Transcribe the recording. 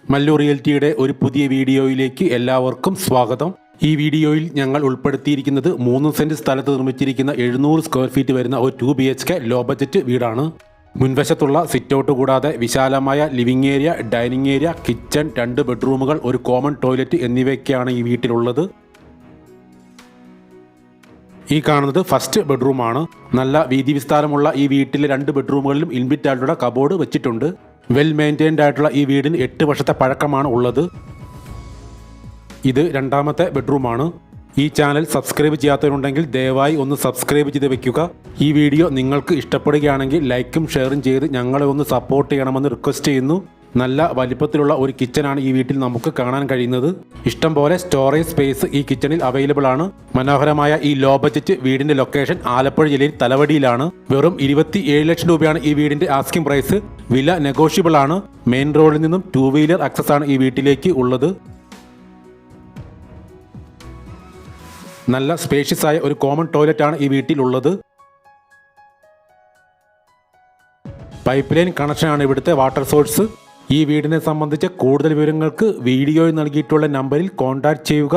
മല്ലു റിയൽറ്റിയുടെ ഒരു പുതിയ വീഡിയോയിലേക്ക് എല്ലാവർക്കും സ്വാഗതം. ഈ വീഡിയോയിൽ ഞങ്ങൾ ഉൾപ്പെടുത്തിയിരിക്കുന്നത് 3 സെന്റ് സ്ഥലത്ത് നിർമ്മിച്ചിരിക്കുന്ന 700 സ്ക്വയർ ഫീറ്റ് വരുന്ന ഒരു 2 BHK ലോ ബജറ്റ് വീടാണ്. മുൻവശത്തുള്ള സിറ്റൗട്ട് കൂടാതെ വിശാലമായ living area, dining area, kitchen, 2 ബെഡ്റൂമുകൾ, ഒരു കോമൺ ടോയ്ലറ്റ് എന്നിവയൊക്കെയാണ് ഈ വീട്ടിലുള്ളത്. ഈ കാണുന്നത് ഫസ്റ്റ് ബെഡ്റൂമാണ്. നല്ല വീതി വിസ്താരമുള്ള ഈ വീട്ടിലെ 2 ബെഡ്റൂമുകളിലും ഇൻബിറ്റ് ആയിട്ടുള്ള കബോർഡ് വെച്ചിട്ടുണ്ട്. വെൽ മെയിൻറ്റൈൻഡ് ആയിട്ടുള്ള ഈ വീടിന് 8 വർഷത്തെ പഴക്കമാണ് ഉള്ളത്. ഇത് രണ്ടാമത്തെ ബെഡ്റൂമാണ്. ഈ ചാനൽ സബ്സ്ക്രൈബ് ചെയ്യാത്തവരുണ്ടെങ്കിൽ ദയവായി ഒന്ന് സബ്സ്ക്രൈബ് ചെയ്ത് വെക്കുക. ഈ വീഡിയോ നിങ്ങൾക്ക് ഇഷ്ടപ്പെടുകയാണെങ്കിൽ ലൈക്കും ഷെയറും ചെയ്ത് ഞങ്ങളെ ഒന്ന് സപ്പോർട്ട് ചെയ്യണമെന്ന് റിക്വസ്റ്റ് ചെയ്യുന്നു. നല്ല വലിപ്പത്തിലുള്ള ഒരു കിച്ചനാണ് ഈ വീട്ടിൽ നമുക്ക് കാണാൻ കഴിയുന്നത്. ഇഷ്ടം പോലെ സ്റ്റോറേജ് സ്പേസ് ഈ കിച്ചണിൽ അവൈലബിൾ ആണ്. മനോഹരമായ ഈ ലോ ബജറ്റ് വീടിന്റെ ലൊക്കേഷൻ ആലപ്പുഴ ജില്ലയിൽ തലവടിയിലാണ്. വെറും 27 ലക്ഷം രൂപയാണ് ഈ വീടിന്റെ ആസ്കിംഗ് പ്രൈസ്. വില നെഗോഷ്യബിൾ ആണ്. മെയിൻ റോഡിൽ നിന്നും 2 വീലർ ആക്സസ് ആണ് ഈ വീട്ടിലേക്ക് ഉള്ളത്. നല്ല സ്പേഷ്യസ് ആയ ഒരു കോമൺ ടോയ്ലറ്റ് ആണ് ഈ വീട്ടിലുള്ളത്. പൈപ്പ് ലൈൻ കണക്ഷനാണ് ഇവിടുത്തെ വാട്ടർ സോഴ്സ്. ഈ വീടിനെ സംബന്ധിച്ച കൂടുതൽ വിവരങ്ങൾക്ക് വീഡിയോയിൽ നൽകിയിട്ടുള്ള നമ്പറിൽ കോൺടാക്റ്റ് ചെയ്യുക.